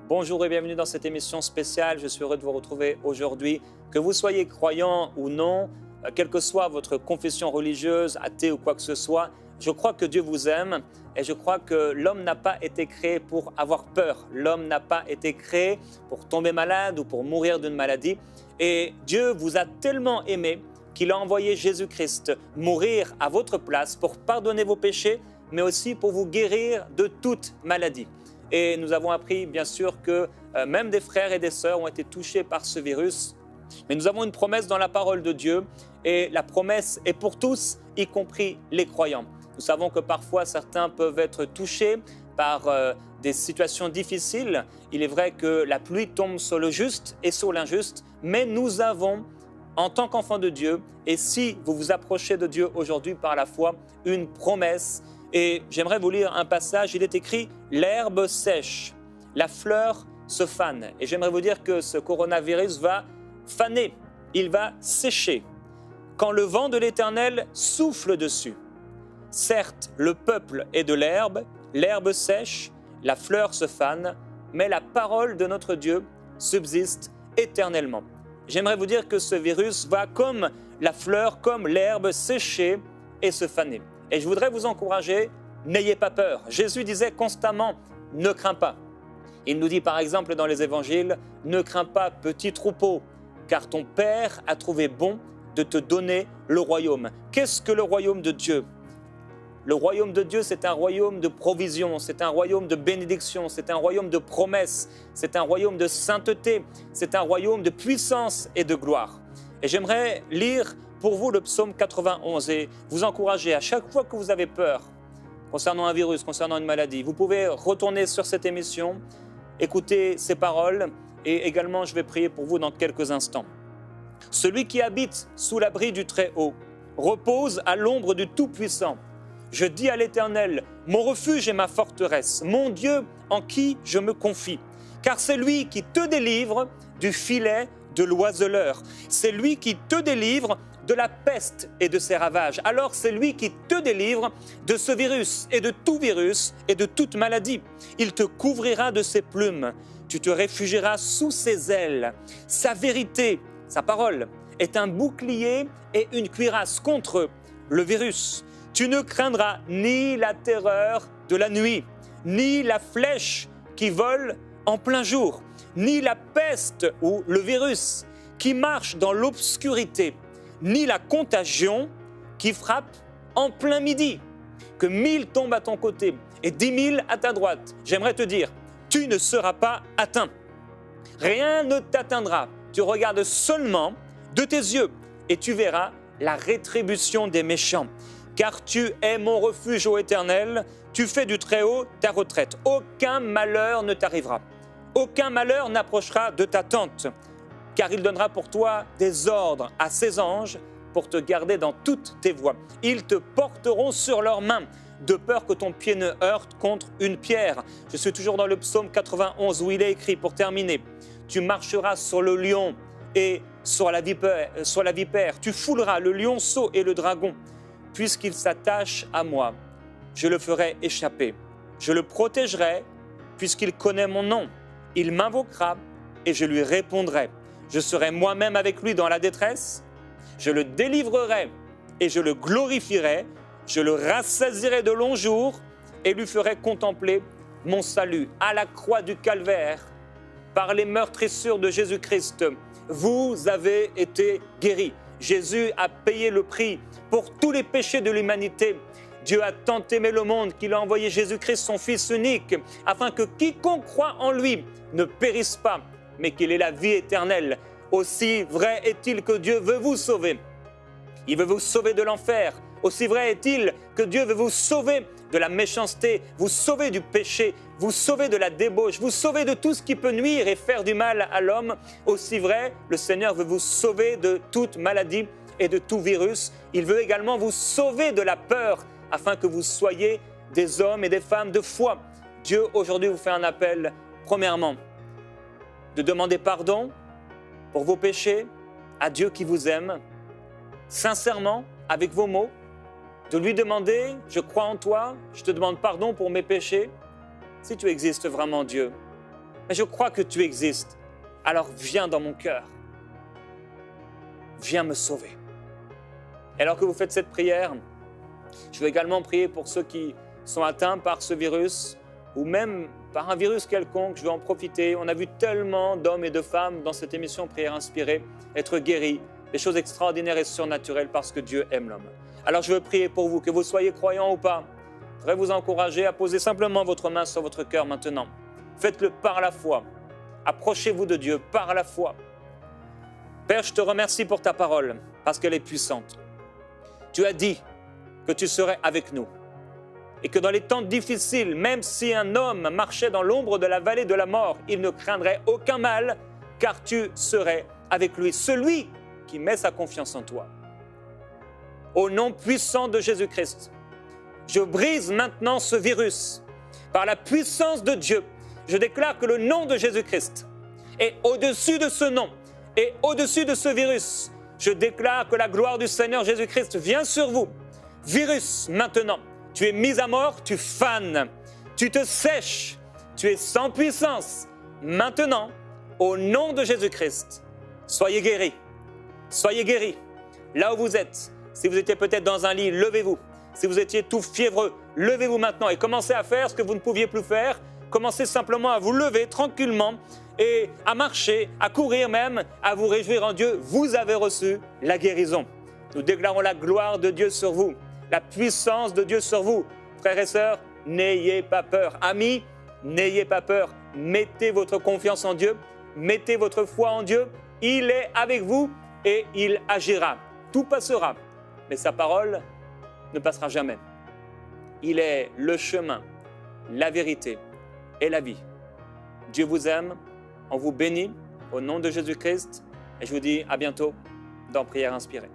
Bonjour et bienvenue dans cette émission spéciale. Je suis heureux de vous retrouver aujourd'hui. Que vous soyez croyant ou non, quelle que soit votre confession religieuse, athée ou quoi que ce soit, je crois que Dieu vous aime et je crois que l'homme n'a pas été créé pour avoir peur. L'homme n'a pas été créé pour tomber malade ou pour mourir d'une maladie. Et Dieu vous a tellement aimé qu'il a envoyé Jésus-Christ mourir à votre place pour pardonner vos péchés, mais aussi pour vous guérir de toute maladie. Et nous avons appris, bien sûr, que même des frères et des sœurs ont été touchés par ce virus. Mais nous avons une promesse dans la parole de Dieu et la promesse est pour tous, y compris les croyants. Nous savons que parfois certains peuvent être touchés par des situations difficiles. Il est vrai que la pluie tombe sur le juste et sur l'injuste, mais nous avons, en tant qu'enfants de Dieu, et si vous vous approchez de Dieu aujourd'hui par la foi, une promesse. Et j'aimerais vous lire un passage, il est écrit « L'herbe sèche, la fleur se fane ». Et j'aimerais vous dire que ce coronavirus va faner, il va sécher. Quand le vent de l'Éternel souffle dessus, certes, le peuple est de l'herbe sèche, la fleur se fane, mais la parole de notre Dieu subsiste éternellement. J'aimerais vous dire que ce virus va comme la fleur, comme l'herbe sécher et se faner. Et je voudrais vous encourager, n'ayez pas peur. Jésus disait constamment, ne crains pas. Il nous dit par exemple dans les évangiles, ne crains pas petit troupeau, car ton Père a trouvé bon de te donner le royaume. Qu'est-ce que le royaume de Dieu ? Le royaume de Dieu, c'est un royaume de provision, c'est un royaume de bénédiction, c'est un royaume de promesses, c'est un royaume de sainteté, c'est un royaume de puissance et de gloire. Et j'aimerais lire pour vous le psaume 91 et vous encourager à chaque fois que vous avez peur concernant un virus, concernant une maladie, vous pouvez retourner sur cette émission, écouter ces paroles et également je vais prier pour vous dans quelques instants. Celui qui habite sous l'abri du Très-Haut repose à l'ombre du Tout-Puissant. Je dis à l'Éternel, mon refuge et ma forteresse, mon Dieu en qui je me confie. Car c'est lui qui te délivre du filet de l'oiseleur. C'est lui qui te délivre de la peste et de ses ravages. Alors c'est lui qui te délivre de ce virus et de toute maladie. Il te couvrira de ses plumes. Tu te réfugieras sous ses ailes. Sa vérité, sa parole, est un bouclier et une cuirasse contre le virus. Tu ne craindras ni la terreur de la nuit, ni la flèche qui vole en plein jour, ni la peste ou le virus qui marche dans l'obscurité, ni la contagion qui frappe en plein midi. Que 1000 tombent à ton côté et 10 000 à ta droite. J'aimerais te dire, tu ne seras pas atteint. Rien ne t'atteindra. Tu regardes seulement de tes yeux et tu verras la rétribution des méchants. Car tu es mon refuge, ô Éternel, tu fais du Très-Haut ta retraite. Aucun malheur ne t'arrivera. Aucun malheur n'approchera de ta tente, car il donnera pour toi des ordres à ses anges pour te garder dans toutes tes voies. Ils te porteront sur leurs mains, de peur que ton pied ne heurte contre une pierre. Je suis toujours dans le psaume 91 où il est écrit, pour terminer, tu marcheras sur le lion et sur la vipère. Tu fouleras le lionceau et le dragon. Puisqu'il s'attache à moi, je le ferai échapper. Je le protégerai puisqu'il connaît mon nom. Il m'invoquera et je lui répondrai. Je serai moi-même avec lui dans la détresse. Je le délivrerai et je le glorifierai. Je le rassasierai de longs jours et lui ferai contempler mon salut. À la croix du Calvaire, par les meurtrissures de Jésus-Christ, vous avez été guéris. Jésus a payé le prix pour tous les péchés de l'humanité. Dieu a tant aimé le monde qu'il a envoyé Jésus-Christ, son Fils unique, afin que quiconque croit en lui ne périsse pas, mais qu'il ait la vie éternelle. Aussi vrai est-il que Dieu veut vous sauver. Il veut vous sauver de l'enfer. Aussi vrai est-il que Dieu veut vous sauver de la méchanceté, vous sauver du péché, vous sauver de la débauche, vous sauver de tout ce qui peut nuire et faire du mal à l'homme. Aussi vrai, le Seigneur veut vous sauver de toute maladie et de tout virus. Il veut également vous sauver de la peur, afin que vous soyez des hommes et des femmes de foi. Dieu aujourd'hui vous fait un appel, premièrement, de demander pardon pour vos péchés à Dieu qui vous aime, sincèrement, avec vos mots, de lui demander, je crois en toi, je te demande pardon pour mes péchés. Si tu existes vraiment Dieu, mais je crois que tu existes. Alors viens dans mon cœur. Viens me sauver. Et alors que vous faites cette prière, je veux également prier pour ceux qui sont atteints par ce virus ou même par un virus quelconque. Je veux en profiter. On a vu tellement d'hommes et de femmes dans cette émission Prière Inspirée être guéris, des choses extraordinaires et surnaturelles parce que Dieu aime l'homme. Alors je veux prier pour vous, que vous soyez croyants ou pas. Je voudrais vous encourager à poser simplement votre main sur votre cœur maintenant. Faites-le par la foi. Approchez-vous de Dieu par la foi. Père, je te remercie pour ta parole parce qu'elle est puissante. Tu as dit que tu serais avec nous et que dans les temps difficiles, même si un homme marchait dans l'ombre de la vallée de la mort, il ne craindrait aucun mal car tu serais avec lui, celui qui met sa confiance en toi. Au nom puissant de Jésus-Christ, je brise maintenant ce virus. Par la puissance de Dieu, je déclare que le nom de Jésus-Christ est au-dessus de ce nom et au-dessus de ce virus. Je déclare que la gloire du Seigneur Jésus-Christ vient sur vous. Virus, maintenant, tu es mis à mort, tu fanes, tu te sèches, tu es sans puissance. Maintenant, au nom de Jésus-Christ, soyez guéris. Soyez guéris. Là où vous êtes, si vous étiez peut-être dans un lit, levez-vous. Si vous étiez tout fiévreux, levez-vous maintenant et commencez à faire ce que vous ne pouviez plus faire. Commencez simplement à vous lever tranquillement et à marcher, à courir même, à vous réjouir en Dieu. Vous avez reçu la guérison. Nous déclarons la gloire de Dieu sur vous, la puissance de Dieu sur vous. Frères et sœurs, n'ayez pas peur. Amis, n'ayez pas peur. Mettez votre confiance en Dieu, mettez votre foi en Dieu. Il est avec vous et il agira. Tout passera, mais sa parole ne passera jamais. Il est le chemin, la vérité et la vie. Dieu vous aime, on vous bénit au nom de Jésus-Christ et je vous dis à bientôt dans Prière Inspirée.